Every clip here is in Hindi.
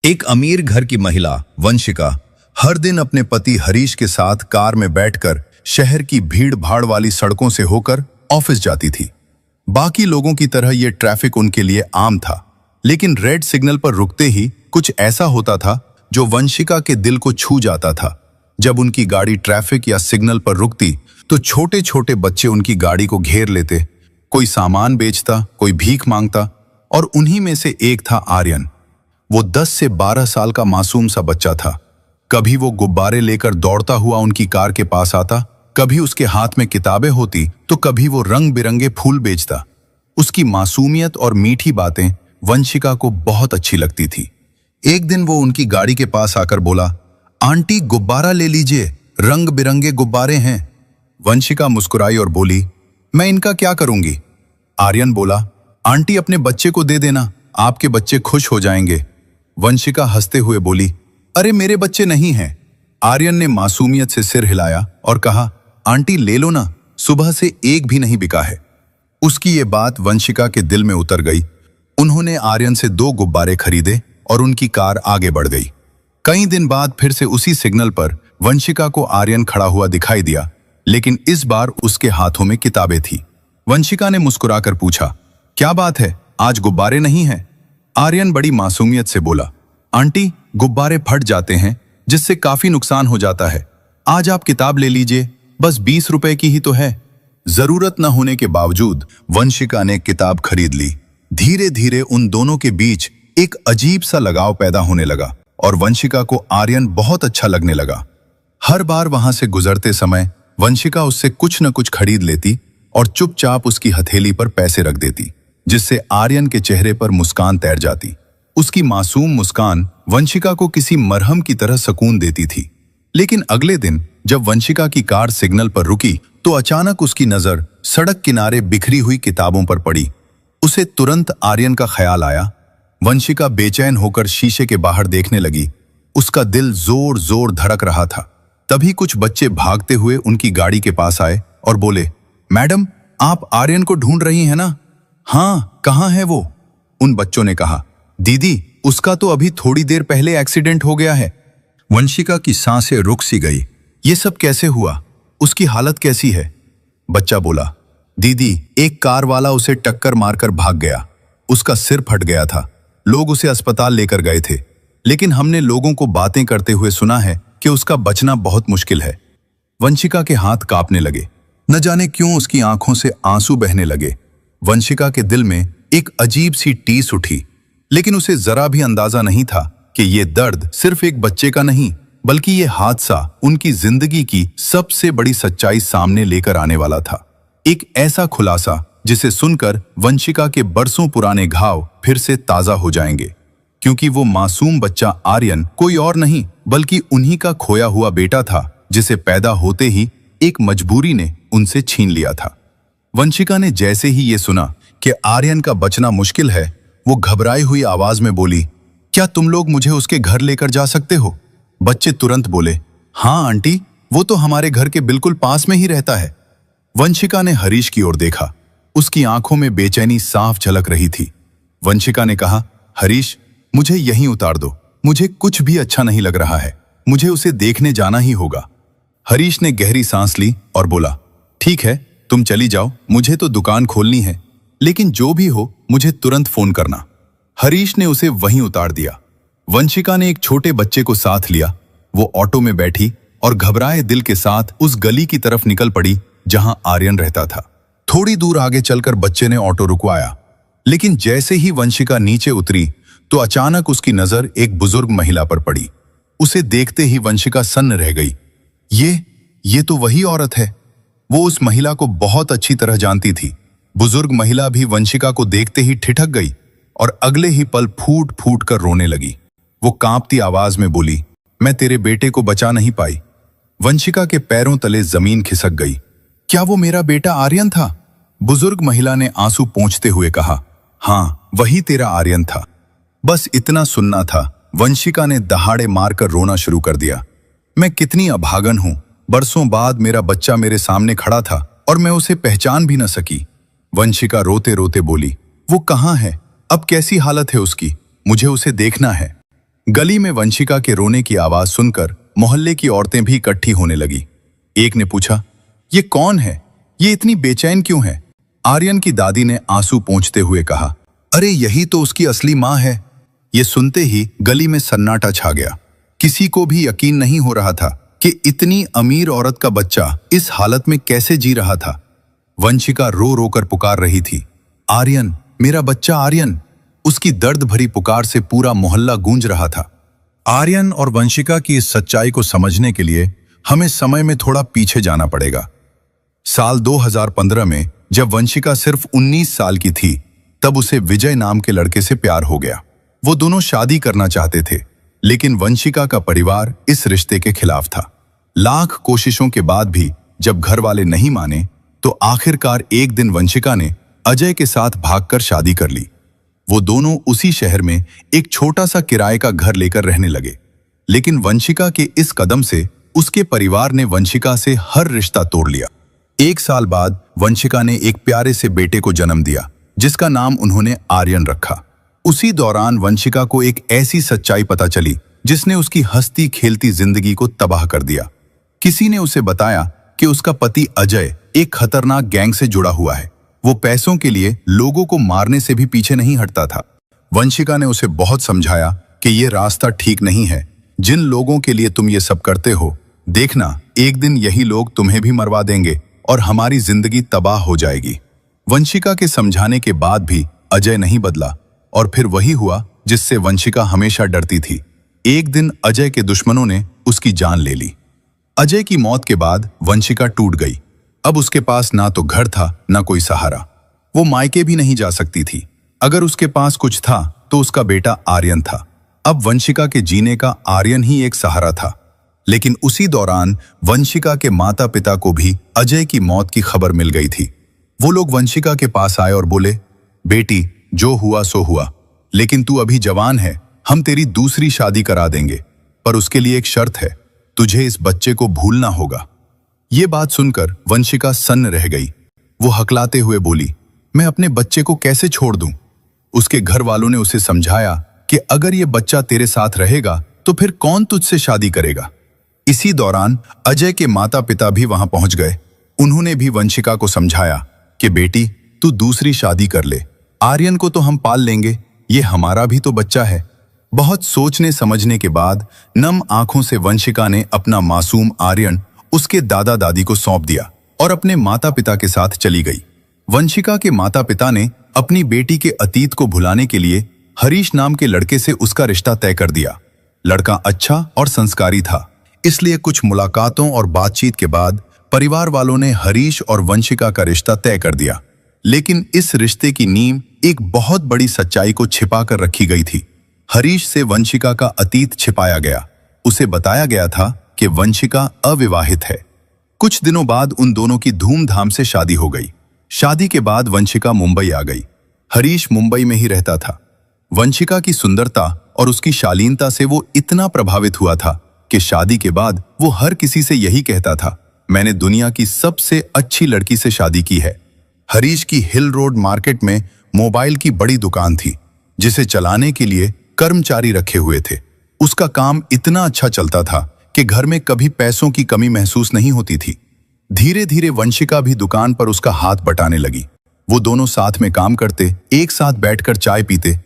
एक अमीर घर की महिला वंशिका हर दिन अपने पति हरीश के साथ कार में बैठकर शहर की भीड़ भाड़ वाली सड़कों से होकर ऑफिस जाती थी। बाकी लोगों की तरह यह ट्रैफिक उनके लिए आम था, लेकिन रेड सिग्नल पर रुकते ही कुछ ऐसा होता था जो वंशिका के दिल को छू जाता था। जब उनकी गाड़ी ट्रैफिक या सिग्नल पर रुकती तो छोटे छोटे बच्चे उनकी गाड़ी को घेर लेते। कोई सामान बेचता, कोई भीख मांगता, और उन्हीं में से एक था आर्यन। वो 10 से 12 साल का मासूम सा बच्चा था। कभी वो गुब्बारे लेकर दौड़ता हुआ उनकी कार के पास आता, कभी उसके हाथ में किताबें होती तो कभी वो रंग बिरंगे फूल बेचता। उसकी मासूमियत और मीठी बातें वंशिका को बहुत अच्छी लगती थी। एक दिन वो उनकी गाड़ी के पास आकर बोला, आंटी गुब्बारा ले लीजिए, रंग बिरंगे गुब्बारे हैं। वंशिका मुस्कुराई और बोली, मैं इनका क्या करूंगी? आर्यन बोला, आंटी अपने बच्चे को दे देना, आपके बच्चे खुश हो जाएंगे। वंशिका हंसते हुए बोली, अरे मेरे बच्चे नहीं हैं। आर्यन ने मासूमियत से सिर हिलाया और कहा, आंटी ले लो ना, सुबह से एक भी नहीं बिका है। उसकी ये बात वंशिका के दिल में उतर गई। उन्होंने आर्यन से 2 गुब्बारे खरीदे और उनकी कार आगे बढ़ गई। कई दिन बाद फिर से उसी सिग्नल पर वंशिका को आर्यन खड़ा हुआ दिखाई दिया, लेकिन इस बार उसके हाथों में किताबें थी। वंशिका ने मुस्कुराकर पूछा, क्या बात है, आज गुब्बारे नहीं हैं? आर्यन बड़ी मासूमियत से बोला, आंटी गुब्बारे फट जाते हैं, जिससे काफी नुकसान हो जाता है। आज आप किताब ले लीजिए, बस 20 रुपए की ही तो है। जरूरत न होने के बावजूद वंशिका ने किताब खरीद ली। धीरे धीरे उन दोनों के बीच एक अजीब सा लगाव पैदा होने लगा और वंशिका को आर्यन बहुत अच्छा लगने लगा। हर बार वहां से गुजरते समय वंशिका उससे कुछ न कुछ खरीद लेती और चुपचाप उसकी हथेली पर पैसे रख देती, जिससे आर्यन के चेहरे पर मुस्कान तैर जाती। उसकी मासूम मुस्कान वंशिका को किसी मरहम की तरह सुकून देती थी। लेकिन अगले दिन जब वंशिका की कार सिग्नल पर रुकी तो अचानक उसकी नजर सड़क किनारे बिखरी हुई किताबों पर पड़ी। उसे तुरंत आर्यन का ख्याल आया। वंशिका बेचैन होकर शीशे के बाहर देखने लगी। उसका दिल जोर जोर धड़क रहा था। तभी कुछ बच्चे भागते हुए उनकी गाड़ी के पास आए और बोले, मैडम आप आर्यन को ढूंढ रही हैं ना? हाँ, कहाँ है वो? उन बच्चों ने कहा, दीदी उसका तो अभी थोड़ी देर पहले एक्सीडेंट हो गया है। वंशिका की सांसें रुक सी गई। ये सब कैसे हुआ? उसकी हालत कैसी है? बच्चा बोला, दीदी एक कार वाला उसे टक्कर मारकर भाग गया। उसका सिर फट गया था। लोग उसे अस्पताल लेकर गए थे, लेकिन हमने लोगों को बातें करते हुए सुना है कि उसका बचना बहुत मुश्किल है। वंशिका के हाथ कांपने लगे। न जाने क्यों उसकी आंखों से आंसू बहने लगे। वंशिका के दिल में एक अजीब सी टीस उठी, लेकिन उसे जरा भी अंदाजा नहीं था कि ये दर्द सिर्फ एक बच्चे का नहीं, बल्कि ये हादसा उनकी जिंदगी की सबसे बड़ी सच्चाई सामने लेकर आने वाला था। एक ऐसा खुलासा जिसे सुनकर वंशिका के बरसों पुराने घाव फिर से ताजा हो जाएंगे, क्योंकि वो मासूम बच्चा आर्यन कोई और नहीं बल्कि उन्हीं का खोया हुआ बेटा था, जिसे पैदा होते ही एक मजबूरी ने उनसे छीन लिया था। वंशिका ने जैसे ही ये सुना कि आर्यन का बचना मुश्किल है, वो घबराई हुई आवाज में बोली, क्या तुम लोग मुझे उसके घर लेकर जा सकते हो? बच्चे तुरंत बोले, हाँ आंटी, वो तो हमारे घर के बिल्कुल पास में ही रहता है। वंशिका ने हरीश की ओर देखा। उसकी आंखों में बेचैनी साफ झलक रही थी। वंशिका ने कहा, हरीश मुझे यहीं उतार दो, मुझे कुछ भी अच्छा नहीं लग रहा है, मुझे उसे देखने जाना ही होगा। हरीश ने गहरी सांस ली और बोला, ठीक है तुम चली जाओ, मुझे तो दुकान खोलनी है, लेकिन जो भी हो मुझे तुरंत फोन करना। हरीश ने उसे वहीं उतार दिया। वंशिका ने एक छोटे बच्चे को साथ लिया। वो ऑटो में बैठी और घबराए दिल के साथ उस गली की तरफ निकल पड़ी जहां आर्यन रहता था। थोड़ी दूर आगे चलकर बच्चे ने ऑटो रुकवाया, लेकिन जैसे ही वंशिका नीचे उतरी तो अचानक उसकी नजर एक बुजुर्ग महिला पर पड़ी। उसे देखते ही वंशिका सन्न रह गई। ये तो वही औरत है। वो उस महिला को बहुत अच्छी तरह जानती थी। बुजुर्ग महिला भी वंशिका को देखते ही ठिठक गई और अगले ही पल फूट फूट कर रोने लगी। वो कांपती आवाज में बोली, मैं तेरे बेटे को बचा नहीं पाई। वंशिका के पैरों तले जमीन खिसक गई। क्या वो मेरा बेटा आर्यन था? बुजुर्ग महिला ने आंसू पोंछते हुए कहा, हाँ वही तेरा आर्यन था। बस इतना सुनना था। वंशिका ने दहाड़े मारकर रोना शुरू कर दिया। मैं कितनी अभागन हूं, बरसों बाद मेरा बच्चा मेरे सामने खड़ा था और मैं उसे पहचान भी न सकी। वंशिका रोते रोते बोली, वो कहाँ है? अब कैसी हालत है उसकी? मुझे उसे देखना है। गली में वंशिका के रोने की आवाज सुनकर मोहल्ले की औरतें भी इकट्ठी होने लगी। एक ने पूछा, ये कौन है? ये इतनी बेचैन क्यों है? आर्यन की दादी ने आंसू पोंछते हुए कहा, अरे यही तो उसकी असली माँ है। ये सुनते ही गली में सन्नाटा छा गया। किसी को भी यकीन नहीं हो रहा था कि इतनी अमीर औरत का बच्चा इस हालत में कैसे जी रहा था। वंशिका रो रो कर पुकार रही थी, आर्यन, मेरा बच्चा आर्यन। उसकी दर्द भरी पुकार से पूरा मोहल्ला गूंज रहा था। आर्यन और वंशिका की इस सच्चाई को समझने के लिए हमें समय में थोड़ा पीछे जाना पड़ेगा। साल 2015 में जब वंशिका सिर्फ 19 साल की थी, तब उसे विजय नाम के लड़के से प्यार हो गया। वो दोनों शादी करना चाहते थे, लेकिन वंशिका का परिवार इस रिश्ते के खिलाफ था। लाख कोशिशों के बाद भी जब घर वाले नहीं माने, तो आखिरकार एक दिन वंशिका ने अजय के साथ भागकर शादी कर ली। वो दोनों उसी शहर में एक छोटा सा किराए का घर लेकर रहने लगे। लेकिन वंशिका के इस कदम से उसके परिवार ने वंशिका से हर रिश्ता तोड़ लिया। 1 साल बाद वंशिका ने एक प्यारे से बेटे को जन्म दिया, जिसका नाम उन्होंने आर्यन रखा। उसी दौरान वंशिका को एक ऐसी सच्चाई पता चली जिसने उसकी हंसती खेलती जिंदगी को तबाह कर दिया। किसी ने उसे बताया कि उसका पति अजय एक खतरनाक गैंग से जुड़ा हुआ है। वो पैसों के लिए लोगों को मारने से भी पीछे नहीं हटता था। वंशिका ने उसे बहुत समझाया कि ये रास्ता ठीक नहीं है। जिन लोगों के लिए तुम ये सब करते हो, देखना एक दिन यही लोग तुम्हें भी मरवा देंगे और हमारी जिंदगी तबाह हो जाएगी। वंशिका के समझाने के बाद भी अजय नहीं बदला, और फिर वही हुआ जिससे वंशिका हमेशा डरती थी। एक दिन अजय के दुश्मनों ने उसकी जान ले ली। अजय की मौत के बाद वंशिका टूट गई। अब उसके पास ना तो घर था, ना कोई सहारा। वो मायके भी नहीं जा सकती थी। अगर उसके पास कुछ था तो उसका बेटा आर्यन था। अब वंशिका के जीने का आर्यन ही एक सहारा था। लेकिन उसी दौरान वंशिका के माता पिता को भी अजय की मौत की खबर मिल गई थी। वो लोग वंशिका के पास आए और बोले, बेटी, जो हुआ सो हुआ, लेकिन तू अभी जवान है, हम तेरी दूसरी शादी करा देंगे, पर उसके लिए एक शर्त है, तुझे इस बच्चे को भूलना होगा। ये बात सुनकर वंशिका सन्न रह गई। वो हकलाते हुए बोली, मैं अपने बच्चे को कैसे छोड़ दूं? उसके घर वालों ने उसे समझाया कि अगर ये बच्चा तेरे साथ रहेगा तो फिर कौन तुझसे शादी करेगा। इसी दौरान अजय के माता पिता भी वहां पहुंच गए। उन्होंने भी वंशिका को समझाया कि बेटी, तू दूसरी शादी कर ले, आर्यन को तो हम पाल लेंगे, ये हमारा भी तो बच्चा है। बहुत सोचने समझने के बाद नम आंखों से वंशिका ने अपना मासूम आर्यन उसके दादा दादी को सौंप दिया और अपने माता पिता के साथ चली गई। वंशिका के माता पिता ने अपनी बेटी के अतीत को भुलाने के लिए हरीश नाम के लड़के से उसका रिश्ता तय कर दिया। लड़का अच्छा और संस्कारी था, इसलिए कुछ मुलाकातों और बातचीत के बाद परिवार वालों ने हरीश और वंशिका का रिश्ता तय कर दिया। लेकिन इस रिश्ते की नींव एक बहुत बड़ी सच्चाई को छिपा कर रखी गई थी। हरीश से वंशिका का अतीत छिपाया गया। उसे बताया गया था कि वंशिका अविवाहित है। कुछ दिनों बाद उन दोनों की धूमधाम से शादी हो गई। शादी के बाद वंशिका मुंबई आ गई। हरीश मुंबई में ही रहता था। वंशिका की सुंदरता और उसकी शालीनता से वो इतना प्रभावित हुआ था कि शादी के बाद वो हर किसी से यही कहता था, मैंने दुनिया की सबसे अच्छी लड़की से शादी की है। हरीश की हिल रोड मार्केट में मोबाइल की बड़ी दुकान थी, जिसे चलाने के लिए कर्मचारी रखे हुए थे। उसका काम इतना अच्छा चलता था कि घर में कभी पैसों की कमी महसूस नहीं होती थी। धीरे धीरे वंशिका भी दुकान पर उसका हाथ बटाने लगी। वो दोनों साथ में काम करते, एक साथ बैठकर चाय पीते।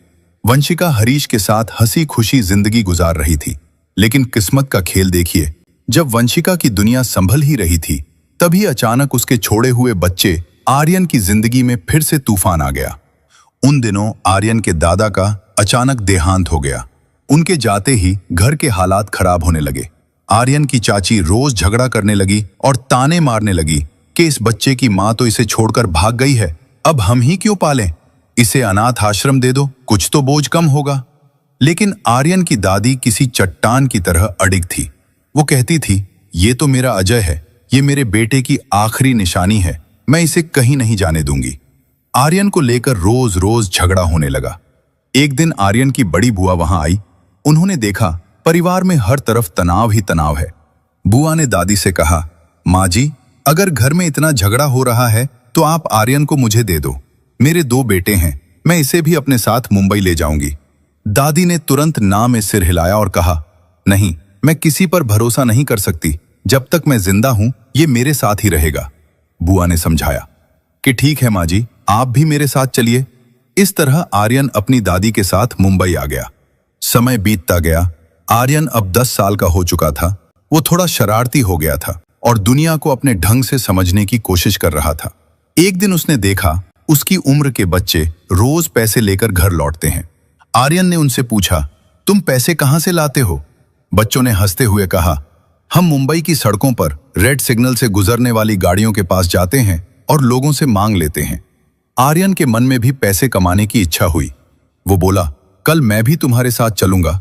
वंशिका हरीश के साथ हंसी खुशी जिंदगी गुजार रही थी। लेकिन किस्मत का खेल देखिए, जब वंशिका की दुनिया संभल ही रही थी, तभी अचानक उसके छोड़े हुए बच्चे आर्यन की जिंदगी में फिर से तूफान आ गया। उन दिनों आर्यन के दादा का अचानक देहांत हो गया। उनके जाते ही घर के हालात खराब होने लगे। आर्यन की चाची रोज झगड़ा करने लगी और ताने मारने लगी कि इस बच्चे की माँ तो इसे छोड़कर भाग गई है, अब हम ही क्यों पालें? इसे अनाथ आश्रम दे दो, कुछ तो बोझ कम होगा। लेकिन आर्यन की दादी किसी चट्टान की तरह अडिग थी। वो कहती थी, ये तो मेरा अजय है, ये मेरे बेटे की आखिरी निशानी है, मैं इसे कहीं नहीं जाने दूंगी। आर्यन को लेकर रोज रोज झगड़ा होने लगा। एक दिन आर्यन की बड़ी बुआ वहां आई। उन्होंने देखा परिवार में हर तरफ तनाव ही तनाव है। बुआ ने दादी से कहा, माँ जी, अगर घर में इतना झगड़ा हो रहा है तो आप आर्यन को मुझे दे दो। मेरे 2 बेटे हैं, मैं इसे भी अपने साथ मुंबई ले जाऊंगी। दादी ने तुरंत ना में सिर हिलाया और कहा, नहीं, मैं किसी पर भरोसा नहीं कर सकती। जब तक मैं जिंदा हूं ये मेरे साथ ही रहेगा। बुआ ने समझाया कि ठीक है माँ जी, आप भी मेरे साथ चलिए। इस तरह आर्यन अपनी दादी के साथ मुंबई आ गया। समय बीतता गया। आर्यन अब 10 साल का हो चुका था। वो थोड़ा शरारती हो गया था और दुनिया को अपने ढंग से समझने की कोशिश कर रहा था। एक दिन उसने देखा उसकी उम्र के बच्चे रोज पैसे लेकर घर लौटते हैं। आर्यन ने उनसे पूछा, तुम पैसे कहां से लाते हो? बच्चों ने हंसते हुए कहा, हम मुंबई की सड़कों पर रेड सिग्नल से गुजरने वाली गाड़ियों के पास जाते हैं और लोगों से मांग लेते हैं। आर्यन के मन में भी पैसे कमाने की इच्छा हुई। वो बोला, कल मैं भी तुम्हारे साथ चलूंगा।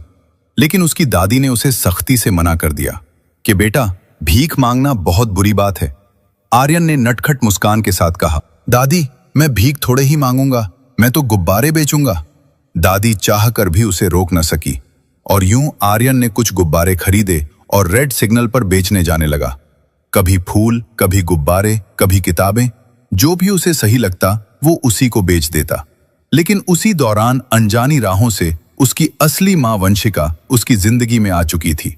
लेकिन उसकी दादी ने उसे सख्ती से मना कर दिया कि बेटा, भीख मांगना बहुत बुरी बात है। आर्यन ने नटखट मुस्कान के साथ कहा, दादी, मैं भीख थोड़े ही मांगूंगा, मैं तो गुब्बारे बेचूंगा। दादी चाहकर भी उसे रोक न सकी और यूं आर्यन ने कुछ गुब्बारे खरीदे और रेड सिग्नल पर बेचने जाने लगा। कभी फूल, कभी गुब्बारे, कभी किताबें, जो भी उसे सही लगता वो उसी को बेच देता। लेकिन उसी दौरान अनजानी राहों से उसकी असली मां वंशिका उसकी जिंदगी में आ चुकी थी।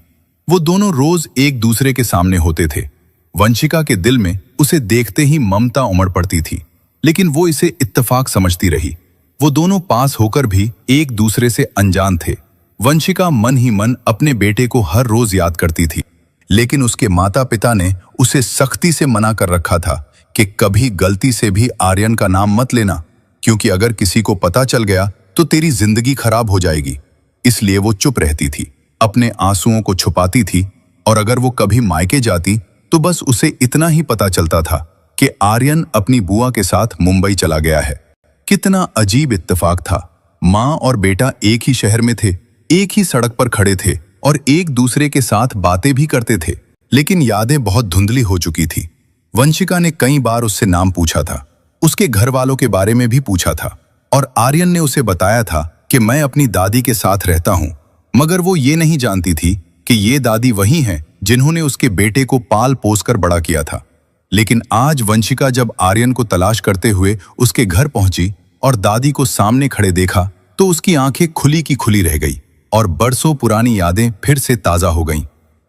वो दोनों रोज एक दूसरे के सामने होते थे। वंशिका के दिल में उसे देखते ही ममता उमड़ पड़ती थी, लेकिन वो इसे इत्तेफाक समझती रही। वो दोनों पास होकर भी एक दूसरे से अनजान थे। वंशिका मन ही मन अपने बेटे को हर रोज याद करती थी, लेकिन उसके माता पिता ने उसे सख्ती से मना कर रखा था कि कभी गलती से भी आर्यन का नाम मत लेना, क्योंकि अगर किसी को पता चल गया तो तेरी जिंदगी खराब हो जाएगी। इसलिए वो चुप रहती थी, अपने आंसुओं को छुपाती थी और अगर वो कभी मायके जाती तो बस उसे इतना ही पता चलता था कि आर्यन अपनी बुआ के साथ मुंबई चला गया है। कितना अजीब इत्तेफाक था। माँ और बेटा एक ही शहर में थे, एक ही सड़क पर खड़े थे और एक दूसरे के साथ बातें भी करते थे, लेकिन यादें बहुत धुंधली हो चुकी थी। वंशिका ने कई बार उससे नाम पूछा था, उसके घर वालों के बारे में भी पूछा था और आर्यन ने उसे बताया था कि मैं अपनी दादी के साथ रहता हूं, मगर वो ये नहीं जानती थी कि ये दादी वही हैं जिन्होंने उसके बेटे को पाल पोस कर बड़ा किया था। लेकिन आज वंशिका जब आर्यन को तलाश करते हुए उसके घर पहुंची और दादी को सामने खड़े देखा तो उसकी आंखें खुली की खुली रह गई और बरसों पुरानी यादें फिर से ताजा हो गईं।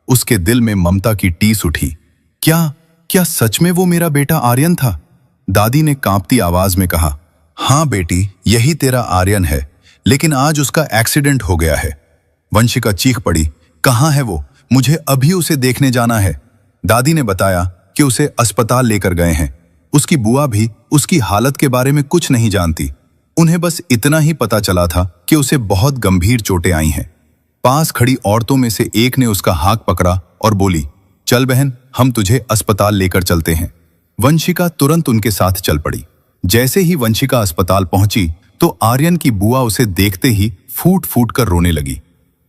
उसके दिल में ममता की टीस उठी। क्या सच में वो मेरा बेटा आर्यन था? दादी ने कांपती आवाज में कहा, हाँ बेटी, यही तेरा आर्यन है, लेकिन आज उसका एक्सीडेंट हो गया है। वंशिका चीख पड़ी, कहाँ है वो? मुझे अभी उसे देखने जाना है। दादी ने बताया कि उसे अस्पताल लेकर गए हैं। उसकी बुआ भी उसकी हालत के बारे में कुछ नहीं जानती। उन्हें बस इतना ही पता चला था कि उसे बहुत गंभीर चोटें आई हैं। पास खड़ी औरतों में से एक ने उसका हाथ पकड़ा और बोली, चल बहन, हम तुझे अस्पताल लेकर चलते हैं। वंशिका तुरंत उनके साथ चल पड़ी। जैसे ही वंशिका अस्पताल पहुंची तो आर्यन की बुआ उसे देखते ही फूट फूट कर रोने लगी।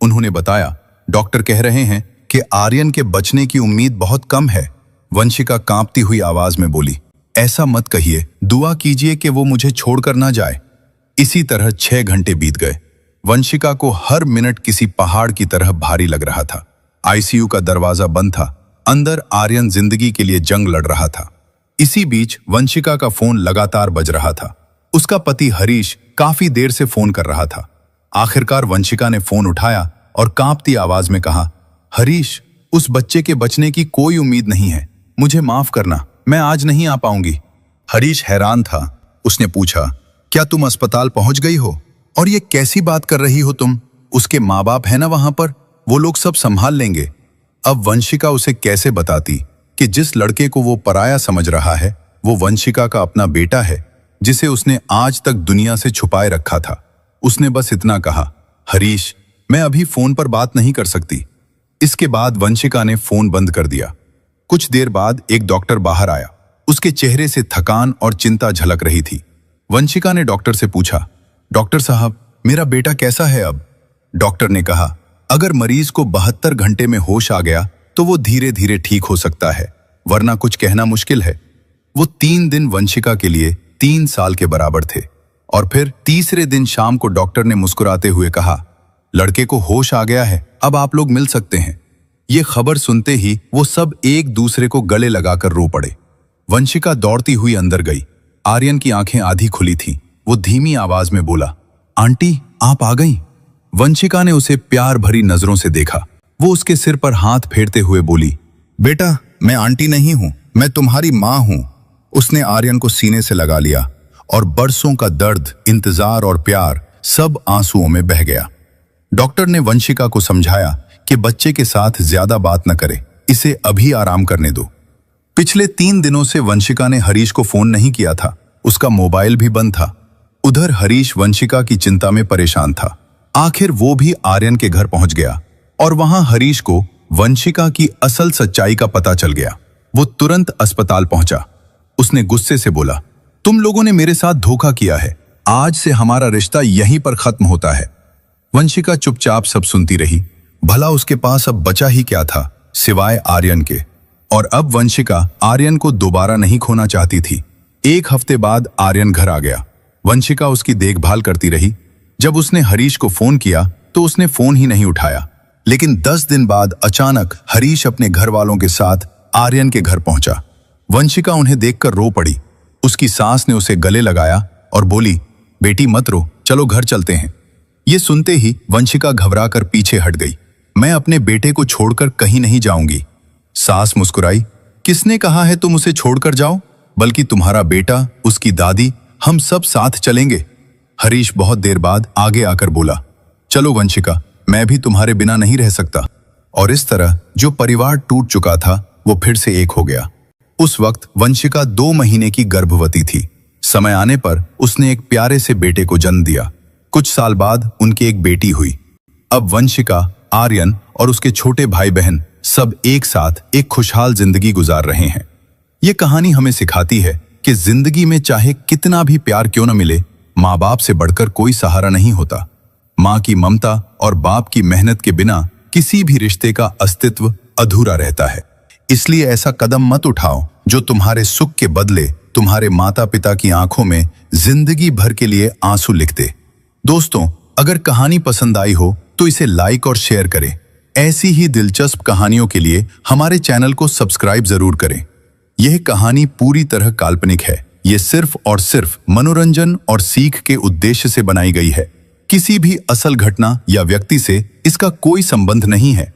उन्होंने बताया, डॉक्टर कह रहे हैं कि आर्यन के बचने की उम्मीद बहुत कम है। वंशिका कांपती हुई आवाज में बोली, ऐसा मत कहिए, दुआ कीजिए कि वो मुझे छोड़कर ना जाए। इसी तरह 6 घंटे बीत गए। वंशिका को हर मिनट किसी पहाड़ की तरह भारी लग रहा था। आईसीयू का दरवाजा बंद था। अंदर आर्यन जिंदगी के लिए जंग लड़ रहा था। इसी बीच वंशिका का फोन लगातार बज रहा था। उसका पति हरीश काफी देर से फोन कर रहा था। आखिरकार वंशिका ने फोन उठाया और कांपती आवाज में कहा, हरीश, उस बच्चे के बचने की कोई उम्मीद नहीं है। मुझे माफ करना, मैं आज नहीं आ पाऊंगी। हरीश हैरान था। उसने पूछा, क्या तुम अस्पताल पहुंच गई हो? और ये कैसी बात कर रही हो तुम? उसके माँ बाप है ना वहां पर, वो लोग सब संभाल लेंगे। अब वंशिका उसे कैसे बताती कि जिस लड़के को वो पराया समझ रहा है वो वंशिका का अपना बेटा है, जिसे उसने आज तक दुनिया से छुपाए रखा था। उसने बस इतना कहा, हरीश, मैं अभी फोन पर बात नहीं कर सकती। इसके बाद वंशिका ने फोन बंद कर दिया। कुछ देर बाद एक डॉक्टर बाहर आया। उसके चेहरे से थकान और चिंता झलक रही थी। वंशिका ने डॉक्टर से पूछा, डॉक्टर साहब, मेरा बेटा कैसा है अब? डॉक्टर ने कहा, अगर मरीज को 72 घंटे में होश आ गया तो वो धीरे धीरे ठीक हो सकता है, वरना कुछ कहना मुश्किल है। वो 3 दिन वंशिका के लिए 3 साल के बराबर थे। और फिर तीसरे दिन शाम को डॉक्टर ने मुस्कुराते हुए कहा, लड़के को होश आ गया है, अब आप लोग मिल सकते हैं। ये खबर सुनते ही वो सब एक दूसरे को गले लगाकर रो पड़े। वंशिका दौड़ती हुई अंदर गई। आर्यन की आंखें आधी खुली थीं। वो धीमी आवाज में बोला, आंटी, आप आ गईं? वंशिका ने उसे प्यार भरी नजरों से देखा। वो उसके सिर पर हाथ फेरते हुए बोली, बेटा, मैं आंटी नहीं हूं, मैं तुम्हारी मां हूं। उसने आर्यन को सीने से लगा लिया और बरसों का दर्द, इंतजार और प्यार सब आंसुओं में बह गया। डॉक्टर ने वंशिका को समझाया कि बच्चे के साथ ज्यादा बात न करे, इसे अभी आराम करने दो। पिछले 3 दिनों से वंशिका ने हरीश को फोन नहीं किया था, उसका मोबाइल भी बंद था। उधर हरीश वंशिका की चिंता में परेशान था। आखिर वो भी आर्यन के घर पहुंच गया और वहां हरीश को वंशिका की असल सच्चाई का पता चल गया। वो तुरंत अस्पताल पहुंचा। उसने गुस्से से बोला, तुम लोगों ने मेरे साथ धोखा किया है, आज से हमारा रिश्ता यहीं पर खत्म होता है। वंशिका चुपचाप सब सुनती रही। भला उसके पास अब बचा ही क्या था सिवाय आर्यन के। और अब वंशिका आर्यन को दोबारा नहीं खोना चाहती थी। 1 हफ्ते बाद आर्यन घर आ गया। वंशिका उसकी देखभाल करती रही। जब उसने हरीश को फोन किया तो उसने फोन ही नहीं उठाया। लेकिन 10 दिन बाद अचानक हरीश अपने घर वालों के साथ आर्यन के घर पहुंचा। वंशिका उन्हें देखकर रो पड़ी। उसकी सास ने उसे गले लगाया और बोली, बेटी मत रो, चलो घर चलते हैं। ये सुनते ही वंशिका घबराकर पीछे हट गई। मैं अपने बेटे को छोड़कर कहीं नहीं जाऊंगी। सास मुस्कुराई, किसने कहा है तुम उसे छोड़कर जाओ, बल्कि तुम्हारा बेटा, उसकी दादी, हम सब साथ चलेंगे। हरीश बहुत देर बाद आगे आकर बोला, चलो वंशिका, मैं भी तुम्हारे बिना नहीं रह सकता। और इस तरह जो परिवार टूट चुका था वो फिर से एक हो गया। उस वक्त वंशिका 2 महीने की गर्भवती थी। समय आने पर उसने एक प्यारे से बेटे को जन्म दिया। कुछ साल बाद उनकी एक बेटी हुई। अब वंशिका, आर्यन और उसके छोटे भाई बहन सब एक साथ एक खुशहाल जिंदगी गुजार रहे हैं। ये कहानी हमें सिखाती है कि जिंदगी में चाहे कितना भी प्यार क्यों न मिले, माँ बाप से बढ़कर कोई सहारा नहीं होता। माँ की ममता और बाप की मेहनत के बिना किसी भी रिश्ते का अस्तित्व अधूरा रहता है। इसलिए ऐसा कदम मत उठाओ जो तुम्हारे सुख के बदले तुम्हारे माता पिता की आंखों में जिंदगी भर के लिए आंसू लिख दे। दोस्तों, अगर कहानी पसंद आई हो तो इसे लाइक और शेयर करें। ऐसी ही दिलचस्प कहानियों के लिए हमारे चैनल को सब्सक्राइब जरूर करें। यह कहानी पूरी तरह काल्पनिक है। ये सिर्फ और सिर्फ मनोरंजन और सीख के उद्देश्य से बनाई गई है। किसी भी असल घटना या व्यक्ति से इसका कोई संबंध नहीं है।